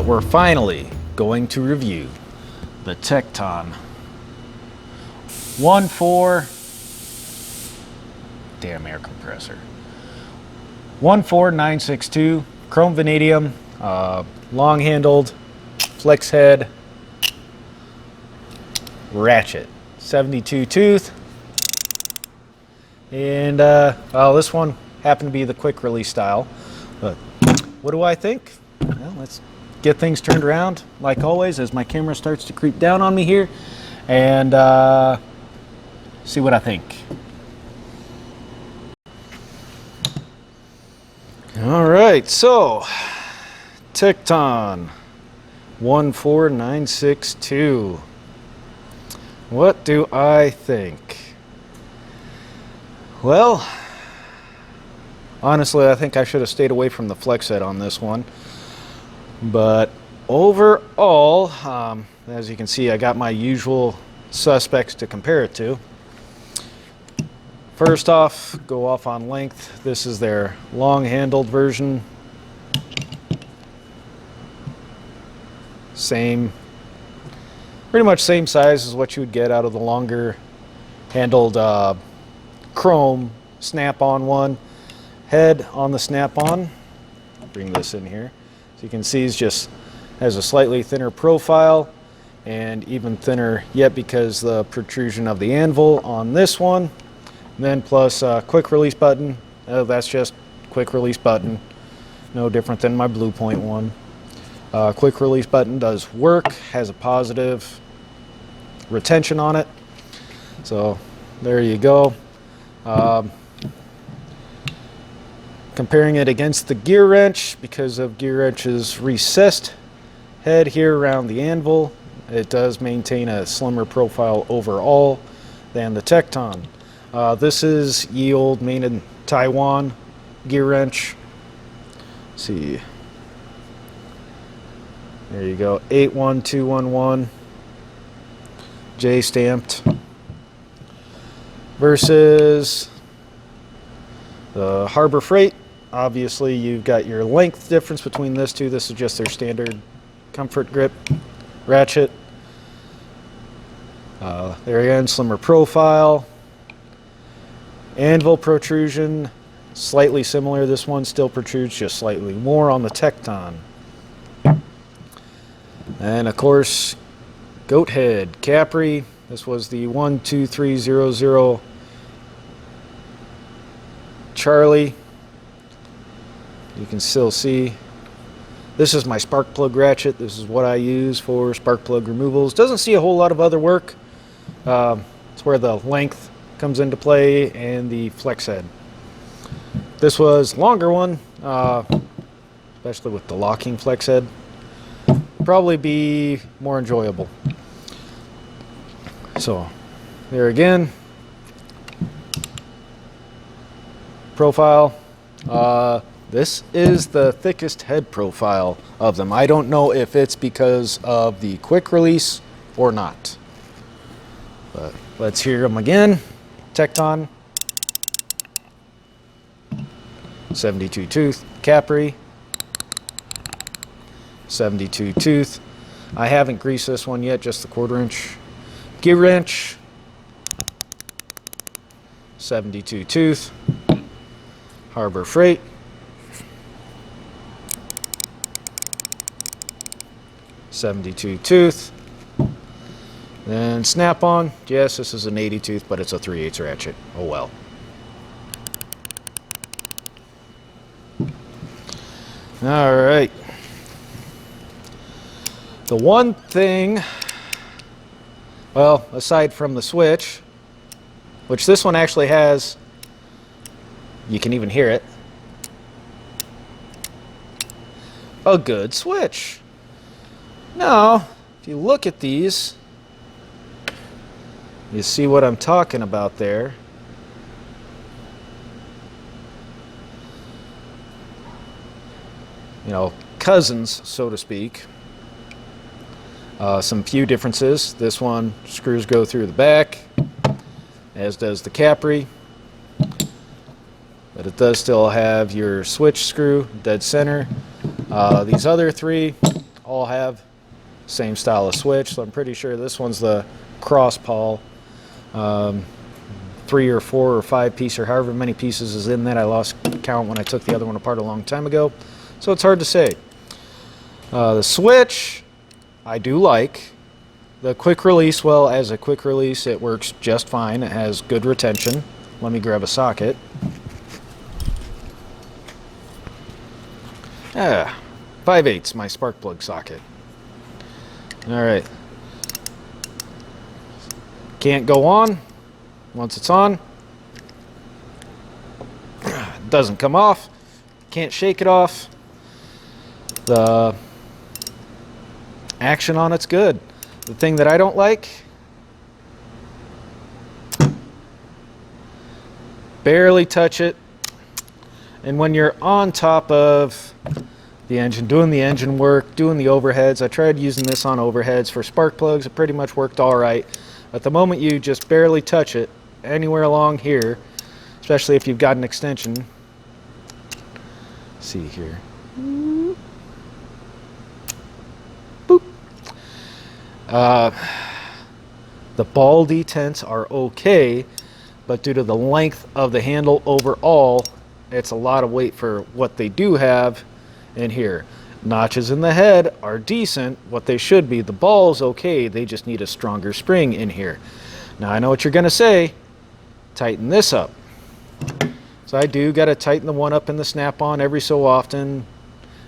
but we're finally going to review the TEKTON 14962 chrome vanadium, long handled flex head ratchet, 72 tooth. And well, this one happened to be the quick release style, but what do I think? Well, let's get things turned around like always as my camera starts to creep down on me here, and see what I think. All right, so TEKTON 14962. What do I think? Well, honestly, I think I should have stayed away from the flex head on this one. But overall, as you can see, I got my usual suspects to compare it to. First off, go off on length. This is their long-handled version. Pretty much same size as what you would get out of the longer handled chrome snap-on one. Head on the snap-on, bring this in here. So you can see it just has a slightly thinner profile, and even thinner yet because the protrusion of the anvil on this one. And then plus quick release button. That's just quick release button, no different than my Blue Point one. Quick release button does work, has a positive retention on it. So there you go. Comparing it against the gear wrench, because of gear wrench's recessed head here around the anvil, it does maintain a slimmer profile overall than the TEKTON. This is ye old made in Taiwan gear wrench. Let's see. There you go, 81211, J stamped. Versus the Harbor Freight. Obviously, you've got your length difference between this two. This is just their standard comfort grip ratchet. There again, slimmer profile. Anvil protrusion, slightly similar. This one still protrudes just slightly more on the TEKTON. And of course, goat head, Capri. This was the 12300 Charlie. You can still see. This is my spark plug ratchet. This is what I use for spark plug removals. Doesn't see a whole lot of other work. It's where the length comes into play and the flex head. This was longer one, especially with the locking flex head. Probably be more enjoyable. So there again, profile. This is the thickest head profile of them. I don't know if it's because of the quick release or not, but let's hear them again. TEKTON 72 tooth, Capri 72 tooth. I haven't greased this one yet, just the 1/4 inch. Gear wrench 72 tooth. Harbor Freight 72 tooth. Then snap-on, yes, this is an 80 tooth, but it's a 3/8 ratchet. Oh well. All right. The one thing, well, aside from the switch, which this one actually has, you can even hear it, a good switch. Now, if you look at these, you see what I'm talking about there. You know, cousins, so to speak. Some few differences. This one, screws go through the back, as does the Capri. But it does still have your switch screw dead center. These other three all have same style of switch, so I'm pretty sure this one's the cross pawl. 3 or 4 or 5 piece, or however many pieces is in that. I lost count when I took the other one apart a long time ago, so it's hard to say. The switch I do like. The quick release, well, as a quick release it works just fine. It has good retention. Let me grab a socket. 5/8 my spark plug socket. Alright. Can't go on. Once it's on, it doesn't come off. Can't shake it off. The action on it's good. The thing that I don't like, barely touch it. And when you're on top of the engine, doing the engine work, doing the overheads, I tried using this on overheads for spark plugs. It pretty much worked all right. At the moment you just barely touch it anywhere along here, especially if you've got an extension. Let's see here. Boop. The ball detents are okay, but due to the length of the handle overall, it's a lot of weight for what they do have in here. Notches in the head are decent, what they should be. The ball's okay, they just need a stronger spring in here. Now I know what you're gonna say, tighten this up. So I do gotta tighten the one up in the snap-on every so often.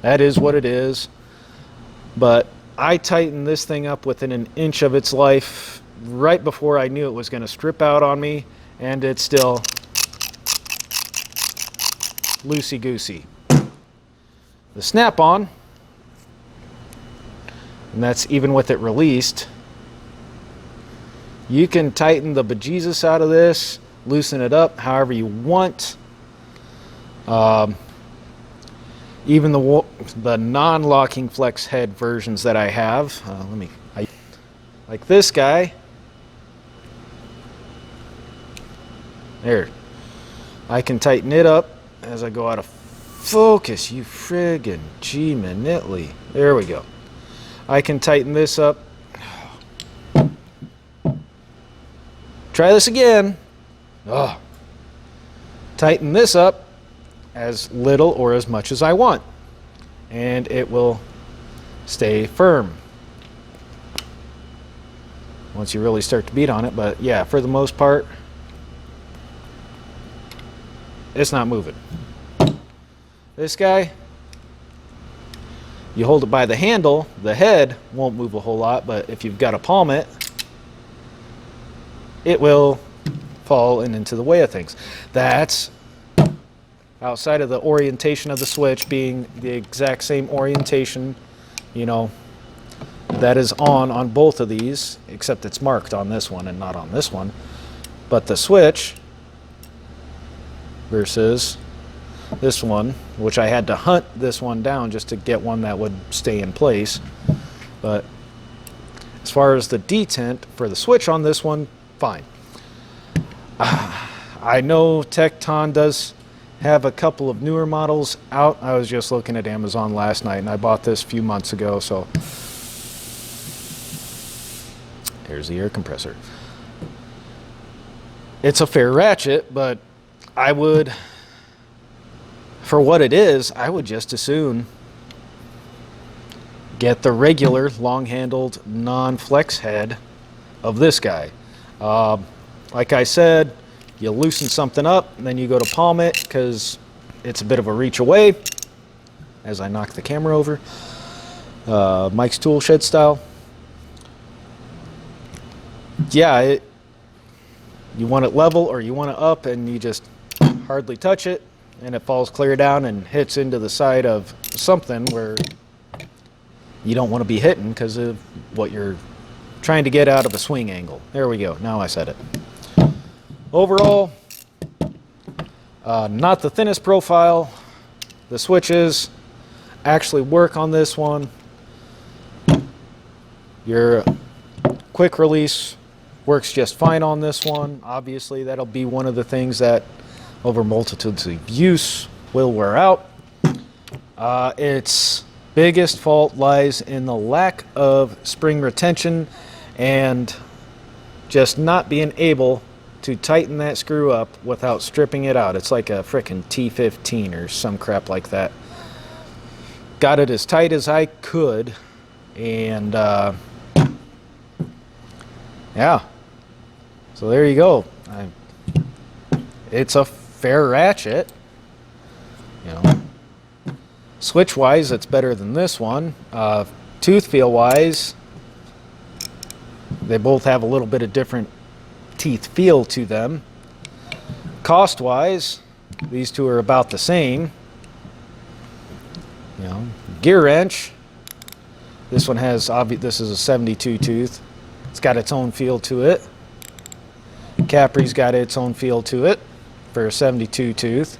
That is what it is. But I tightened this thing up within an inch of its life right before I knew it was gonna strip out on me, and it's still loosey-goosey. The snap-on, and that's even with it released, you can tighten the bejesus out of this, loosen it up however you want. Even the non-locking flex head versions that I have, like this guy. There, I can tighten it up as I go out of focus. You friggin' G-minutely. There we go. I can tighten this up. Try this again. Oh. Tighten this up as little or as much as I want, and it will stay firm once you really start to beat on it. But yeah, for the most part, it's not moving. This guy, you hold it by the handle, the head won't move a whole lot, but if you've got to palm it, it will fall into the way of things. That's outside of the orientation of the switch being the exact same orientation, you know, that is on both of these, except it's marked on this one and not on this one. But the switch versus this one, which I had to hunt this one down just to get one that would stay in place. But as far as the detent for the switch on this one, fine. I know TEKTON does have a couple of newer models out. I was just looking at Amazon last night and I bought this a few months ago, so here's the air compressor. It's a fair ratchet, but I would, for what it is, I would just as soon get the regular long-handled non-flex head of this guy. Like I said, you loosen something up and then you go to palm it because it's a bit of a reach away as I knock the camera over. Mike's tool shed style. Yeah, you want it level or you want it up, and you just hardly touch it and it falls clear down and hits into the side of something where you don't want to be hitting because of what you're trying to get out of a swing angle. There we go. Now I said it. Overall, not the thinnest profile. The switches actually work on this one. Your quick release works just fine on this one. Obviously, that'll be one of the things that over multitudes of use will wear out. It's biggest fault lies in the lack of spring retention and just not being able to tighten that screw up without stripping it out. It's like a frickin' T15 or some crap like that. Got it as tight as I could, and yeah, so there you go. It's a fair ratchet, you know. Switch wise, it's better than this one. Tooth feel wise, they both have a little bit of different teeth feel to them. Cost wise, these two are about the same. You know, gear wrench, this one has, this is a 72 tooth. It's got its own feel to it. Capri's got its own feel to it for a 72 tooth.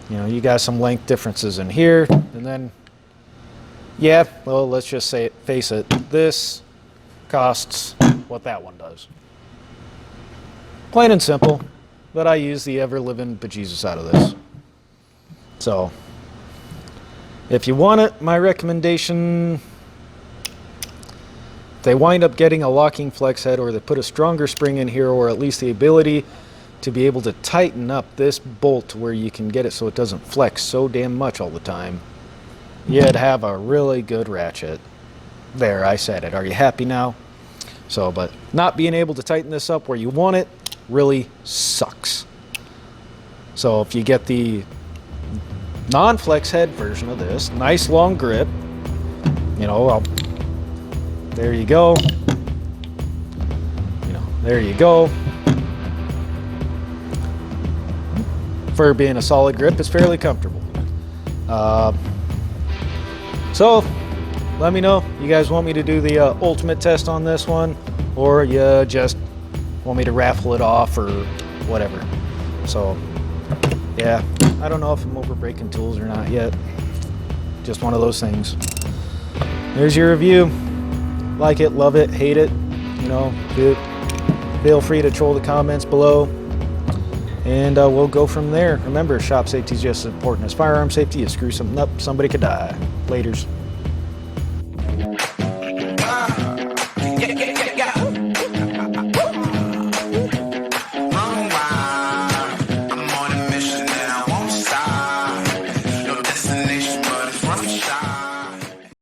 You know, you got some length differences in here, and then, yeah, well, let's just say it, face it, this costs what that one does. Plain and simple, but I use the ever-living bejesus out of this. So, if you want it, my recommendation, if they wind up getting a locking flex head, or they put a stronger spring in here, or at least the ability to be able to tighten up this bolt where you can get it so it doesn't flex so damn much all the time, you'd have a really good ratchet. There, I said it. Are you happy now? So, but not being able to tighten this up where you want it really sucks. So if you get the non-flex head version of this, nice long grip, you know, there you go. You know, there you go. For being a solid grip, it's fairly comfortable. So let me know, you guys want me to do the ultimate test on this one, or you just want me to raffle it off or whatever. So yeah, I don't know if I'm over breaking tools or not yet. Just one of those things. There's your review. Like it, love it, hate it, you know, feel free to troll the comments below. And we'll go from there. Remember, shop safety is just as important as firearm safety. You screw something up, somebody could die. Laters.